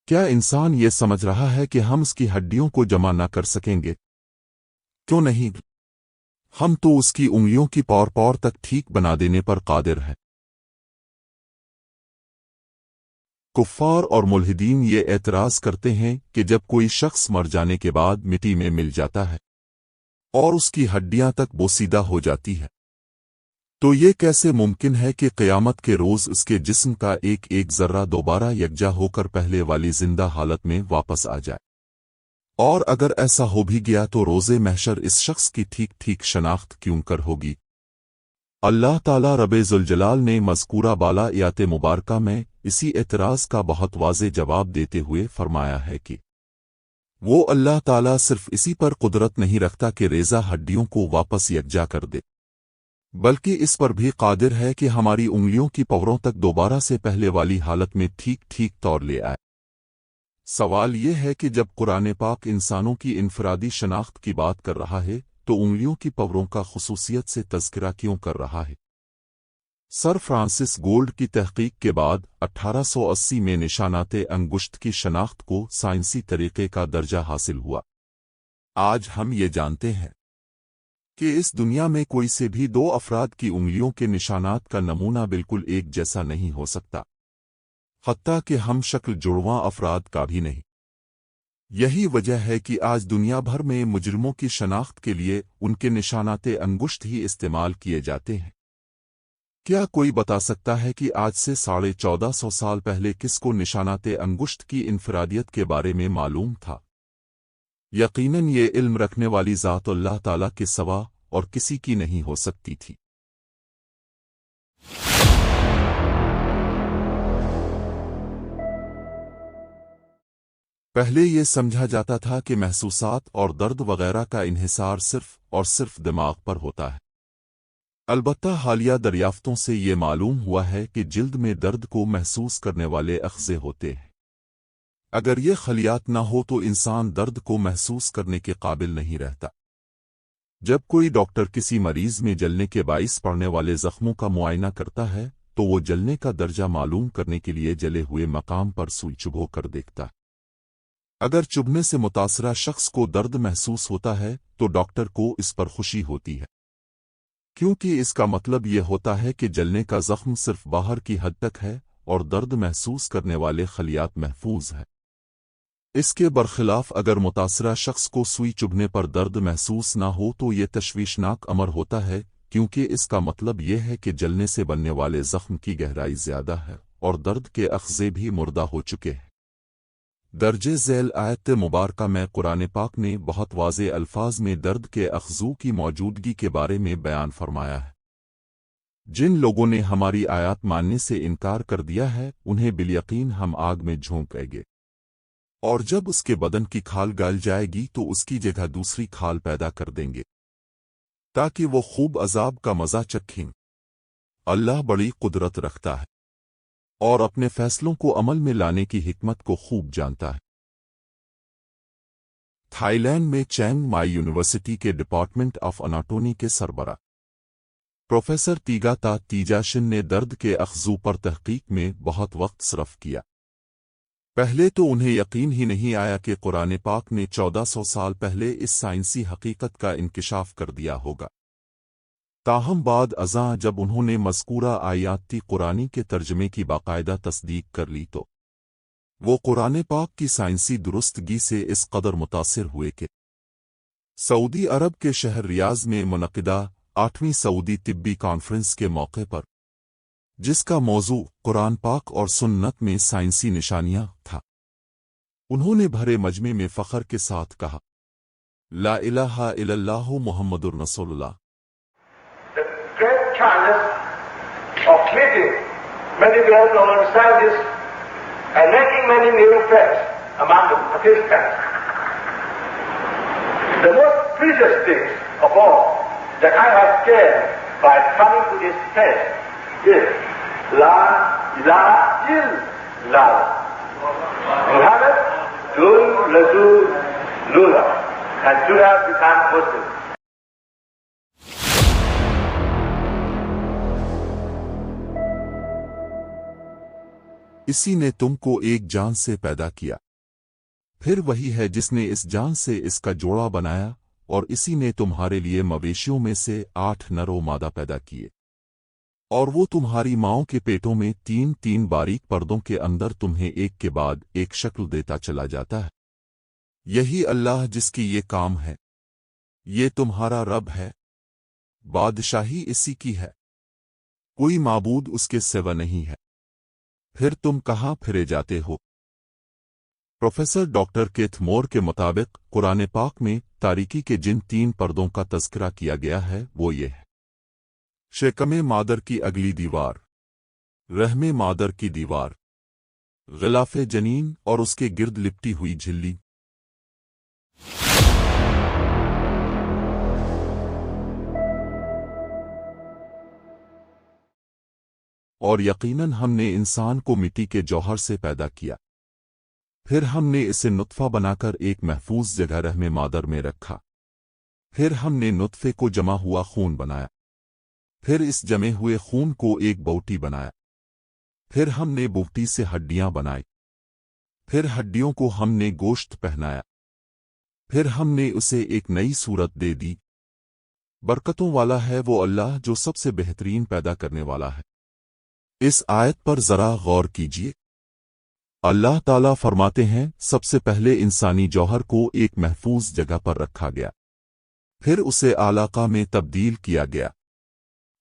کیا انسان یہ سمجھ رہا ہے کہ ہم اس کی ہڈیوں کو جمع نہ کر سکیں گے؟ کیوں نہیں؟ ہم تو اس کی انگلیوں کی پور پور تک ٹھیک بنا دینے پر قادر ہیں۔ کفار اور ملحدین یہ اعتراض کرتے ہیں کہ جب کوئی شخص مر جانے کے بعد مٹی میں مل جاتا ہے اور اس کی ہڈیاں تک بوسیدہ ہو جاتی ہے، تو یہ کیسے ممکن ہے کہ قیامت کے روز اس کے جسم کا ایک ایک ذرہ دوبارہ یکجا ہو کر پہلے والی زندہ حالت میں واپس آ جائے؟ اور اگر ایسا ہو بھی گیا تو روز محشر اس شخص کی ٹھیک ٹھیک شناخت کیوں کر ہوگی؟ اللہ تعالیٰ رب ذوالجلال نے مذکورہ بالا آیات مبارکہ میں اسی اعتراض کا بہت واضح جواب دیتے ہوئے فرمایا ہے کہ وہ اللہ تعالیٰ صرف اسی پر قدرت نہیں رکھتا کہ ریزہ ہڈیوں کو واپس یکجا کر دے، بلکہ اس پر بھی قادر ہے کہ ہماری انگلیوں کی پوروں تک دوبارہ سے پہلے والی حالت میں ٹھیک ٹھیک طور لے آئے۔ سوال یہ ہے کہ جب قرآن پاک انسانوں کی انفرادی شناخت کی بات کر رہا ہے تو انگلیوں کی پوروں کا خصوصیت سے تذکرہ کیوں کر رہا ہے؟ سر فرانسس گولڈ کی تحقیق کے بعد 1880 میں نشانات انگشت کی شناخت کو سائنسی طریقے کا درجہ حاصل ہوا۔ آج ہم یہ جانتے ہیں کہ اس دنیا میں کوئی سے بھی دو افراد کی انگلیوں کے نشانات کا نمونہ بالکل ایک جیسا نہیں ہو سکتا، حتیٰ کہ ہم شکل جڑواں افراد کا بھی نہیں۔ یہی وجہ ہے کہ آج دنیا بھر میں مجرموں کی شناخت کے لیے ان کے نشانات انگشت ہی استعمال کیے جاتے ہیں۔ کیا کوئی بتا سکتا ہے کہ آج سے 1450 سال پہلے کس کو نشانات انگشت کی انفرادیت کے بارے میں معلوم تھا؟ یقیناً یہ علم رکھنے والی ذات اللہ تعالیٰ کے سوا اور کسی کی نہیں ہو سکتی تھی۔ پہلے یہ سمجھا جاتا تھا کہ محسوسات اور درد وغیرہ کا انحصار صرف اور صرف دماغ پر ہوتا ہے۔ البتہ حالیہ دریافتوں سے یہ معلوم ہوا ہے کہ جلد میں درد کو محسوس کرنے والے اخذے ہوتے ہیں۔ اگر یہ خلیات نہ ہو تو انسان درد کو محسوس کرنے کے قابل نہیں رہتا۔ جب کوئی ڈاکٹر کسی مریض میں جلنے کے باعث پڑنے والے زخموں کا معائنہ کرتا ہے تو وہ جلنے کا درجہ معلوم کرنے کے لیے جلے ہوئے مقام پر سوئی چبھو کر دیکھتا ہے۔ اگر چبھنے سے متاثرہ شخص کو درد محسوس ہوتا ہے تو ڈاکٹر کو اس پر خوشی ہوتی ہے، کیونکہ اس کا مطلب یہ ہوتا ہے کہ جلنے کا زخم صرف باہر کی حد تک ہے اور درد محسوس کرنے والے خلیات محفوظ ہیں۔ اس کے برخلاف اگر متاثرہ شخص کو سوئی چبھنے پر درد محسوس نہ ہو تو یہ تشویشناک امر ہوتا ہے، کیونکہ اس کا مطلب یہ ہے کہ جلنے سے بننے والے زخم کی گہرائی زیادہ ہے اور درد کے اخذے بھی مردہ ہو چکے ہیں۔ درجہ ذیل آیت مبارکہ میں قرآن پاک نے بہت واضح الفاظ میں درد کے اخذوں کی موجودگی کے بارے میں بیان فرمایا ہے۔ جن لوگوں نے ہماری آیات ماننے سے انکار کر دیا ہے انہیں بالیقین ہم آگ میں جھونک دیں گے، اور جب اس کے بدن کی کھال گل جائے گی تو اس کی جگہ دوسری کھال پیدا کر دیں گے تاکہ وہ خوب عذاب کا مزہ چکھیں۔ اللہ بڑی قدرت رکھتا ہے اور اپنے فیصلوں کو عمل میں لانے کی حکمت کو خوب جانتا ہے۔ تھائی لینڈ میں چینگ مائی یونیورسٹی کے ڈپارٹمنٹ آف اناٹومی کے سربراہ پروفیسر تیگا تا تیجاشن نے درد کے اخذوں پر تحقیق میں بہت وقت صرف کیا۔ پہلے تو انہیں یقین ہی نہیں آیا کہ قرآن پاک نے 1400 سال پہلے اس سائنسی حقیقت کا انکشاف کر دیا ہوگا۔ تاہم بعد ازاں جب انہوں نے مذکورہ آیاتی قرآنی کے ترجمے کی باقاعدہ تصدیق کر لی تو وہ قرآن پاک کی سائنسی درستگی سے اس قدر متاثر ہوئے کہ سعودی عرب کے شہر ریاض میں منعقدہ 8ویں سعودی طبی کانفرنس کے موقع پر، جس کا موضوع قرآن پاک اور سنت میں سائنسی نشانیاں تھا، انہوں نے بھرے مجمع میں فخر کے ساتھ کہا، لا الہ الا اللہ محمد رسول اللہ۔ Great chance of meeting many well-known scientists and making many new friends among the participants. The most precious things of all that I have gained by coming to this place is La ilaha illallah. Muhammad Rasulullah, and to have become Muslim. اسی نے تم کو ایک جان سے پیدا کیا، پھر وہی ہے جس نے اس جان سے اس کا جوڑا بنایا، اور اسی نے تمہارے لیے مویشیوں میں سے 8 نر و مادہ پیدا کیے، اور وہ تمہاری ماؤں کے پیٹوں میں 3 باریک پردوں کے اندر تمہیں ایک کے بعد ایک شکل دیتا چلا جاتا ہے۔ یہی اللہ جس کی یہ کام ہے، یہ تمہارا رب ہے، بادشاہی اسی کی ہے، کوئی معبود اس کے سوا نہیں ہے، پھر تم کہاں پھرے جاتے ہو؟ پروفیسر ڈاکٹر کیتھ مور کے مطابق قرآن پاک میں تاریکی کے جن 3 پردوں کا تذکرہ کیا گیا ہے وہ یہ ہے: شکم مادر کی اگلی دیوار، رحم مادر کی دیوار، غلاف جنین اور اس کے گرد لپٹی ہوئی جھلی۔ اور یقیناً ہم نے انسان کو مٹی کے جوہر سے پیدا کیا، پھر ہم نے اسے نطفہ بنا کر ایک محفوظ جگہ رحم مادر میں رکھا، پھر ہم نے نطفے کو جمع ہوا خون بنایا، پھر اس جمے ہوئے خون کو ایک بوٹی بنایا، پھر ہم نے بوٹی سے ہڈیاں بنائی، پھر ہڈیوں کو ہم نے گوشت پہنایا، پھر ہم نے اسے ایک نئی صورت دے دی۔ برکتوں والا ہے وہ اللہ جو سب سے بہترین پیدا کرنے والا ہے۔ اس آیت پر ذرا غور کیجیے۔ اللہ تعالیٰ فرماتے ہیں سب سے پہلے انسانی جوہر کو ایک محفوظ جگہ پر رکھا گیا، پھر اسے علاقہ میں تبدیل کیا گیا،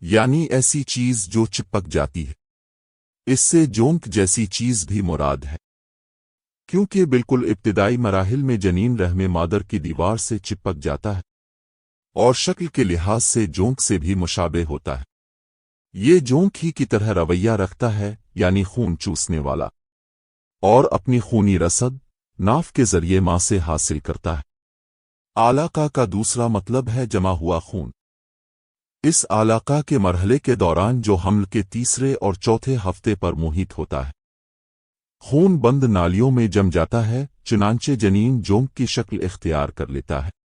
یعنی ایسی چیز جو چپک جاتی ہے۔ اس سے جونک جیسی چیز بھی مراد ہے، کیونکہ بالکل ابتدائی مراحل میں جنین رحم مادر کی دیوار سے چپک جاتا ہے، اور شکل کے لحاظ سے جونک سے بھی مشابہ ہوتا ہے۔ یہ جونک ہی کی طرح رویہ رکھتا ہے، یعنی خون چوسنے والا، اور اپنی خونی رسد ناف کے ذریعے ماں سے حاصل کرتا ہے۔ علاقہ کا دوسرا مطلب ہے جمع ہوا خون۔ اس علاقہ کے مرحلے کے دوران جو حمل کے تیسرے اور چوتھے ہفتے پر محیط ہوتا ہے، خون بند نالیوں میں جم جاتا ہے، چنانچہ جنین جونک کی شکل اختیار کر لیتا ہے۔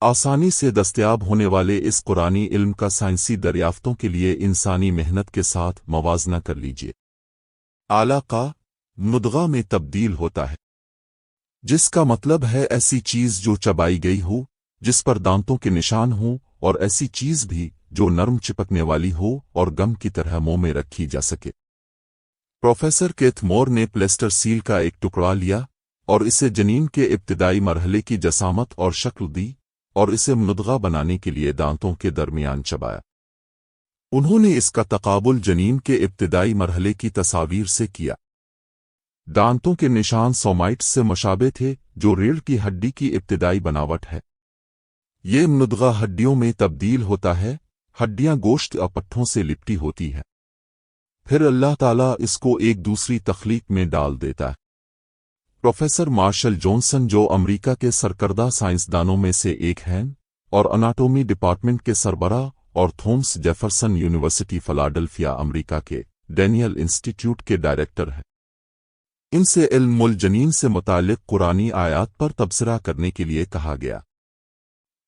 آسانی سے دستیاب ہونے والے اس قرآنی علم کا سائنسی دریافتوں کے لیے انسانی محنت کے ساتھ موازنہ کر لیجیے۔ علاقہ مدغہ میں تبدیل ہوتا ہے، جس کا مطلب ہے ایسی چیز جو چبائی گئی ہو، جس پر دانتوں کے نشان ہوں، اور ایسی چیز بھی جو نرم چپکنے والی ہو اور گم کی طرح منہ میں رکھی جا سکے۔ پروفیسر کیتھ مور نے پلیسٹر سیل کا ایک ٹکڑا لیا اور اسے جنین کے ابتدائی مرحلے کی جسامت اور شکل دی، اور اسے مدغہ بنانے کے لیے دانتوں کے درمیان چبایا۔ انہوں نے اس کا تقابل جنین کے ابتدائی مرحلے کی تصاویر سے کیا۔ دانتوں کے نشان سومائٹس سے مشابہ تھے، جو ریڑھ کی ہڈی کی ابتدائی بناوٹ ہے۔ یہ مدغہ ہڈیوں میں تبدیل ہوتا ہے، ہڈیاں گوشت اور پٹھوں سے لپٹی ہوتی ہے، پھر اللہ تعالیٰ اس کو ایک دوسری تخلیق میں ڈال دیتا ہے۔ پروفیسر مارشل جونسن، جو امریکہ کے سرکردہ سائنسدانوں میں سے ایک ہیں اور اناٹومی ڈپارٹمنٹ کے سربراہ، اور تھامس جیفرسن یونیورسٹی فلاڈلفیا امریکہ کے ڈینیل انسٹیٹیوٹ کے ڈائریکٹر ہیں، ان سے علم الجنین سے متعلق قرآنی آیات پر تبصرہ کرنے کے لیے کہا گیا۔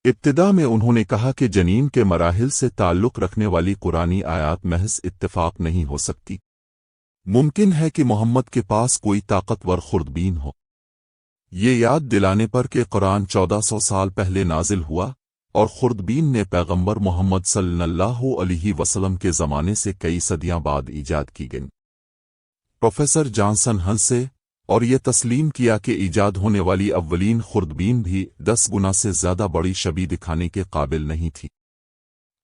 ابتدا میں انہوں نے کہا کہ جنین کے مراحل سے تعلق رکھنے والی قرآنی آیات محض اتفاق نہیں ہو سکتی، ممکن ہے کہ محمد کے پاس کوئی طاقتور خوردبین ہو۔ یہ یاد دلانے پر کہ قرآن 1400 سال پہلے نازل ہوا، اور خوردبین نے پیغمبر محمد صلی اللہ علیہ وسلم کے زمانے سے کئی صدیاں بعد ایجاد کی گئیں۔ پروفیسر جانسن ہنسے اور یہ تسلیم کیا کہ ایجاد ہونے والی اولین خوردبین بھی 10 گنا سے زیادہ بڑی شبیہ دکھانے کے قابل نہیں تھی،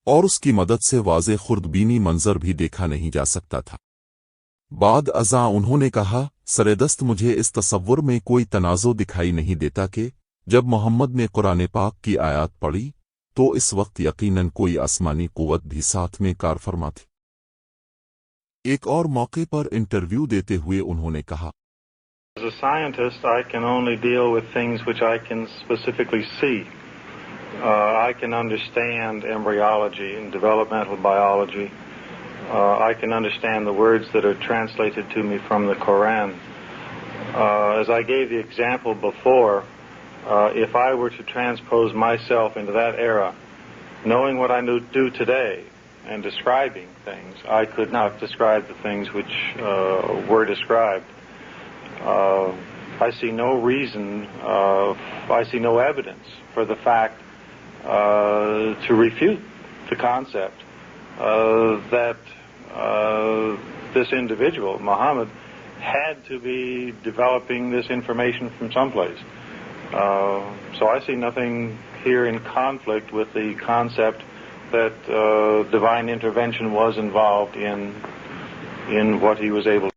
اور اس کی مدد سے واضح خوردبینی منظر بھی دیکھا نہیں جا سکتا تھا۔ بعد ازاں انہوں نے کہا، سردست مجھے اس تصور میں کوئی تنازع دکھائی نہیں دیتا کہ جب محمد نے قرآن پاک کی آیات پڑھی تو اس وقت یقیناً کوئی آسمانی قوت بھی ساتھ میں کار فرما تھی۔ ایک اور موقع پر انٹرویو دیتے ہوئے انہوں نے کہا، As a scientist, I can only deal with things which I can specifically see. I can understand embryology and developmental biology. I can understand the words that are translated to me from the Quran. As I gave the example before, if I were to transpose myself into that era, knowing what I do today, and describing things. I could not describe the things which were described. I see no reason, I see no evidence for the fact to refute the concept that this individual, Muhammad, had to be developing this information from someplace. So I see nothing here in conflict with the concept that divine intervention was involved in what he was able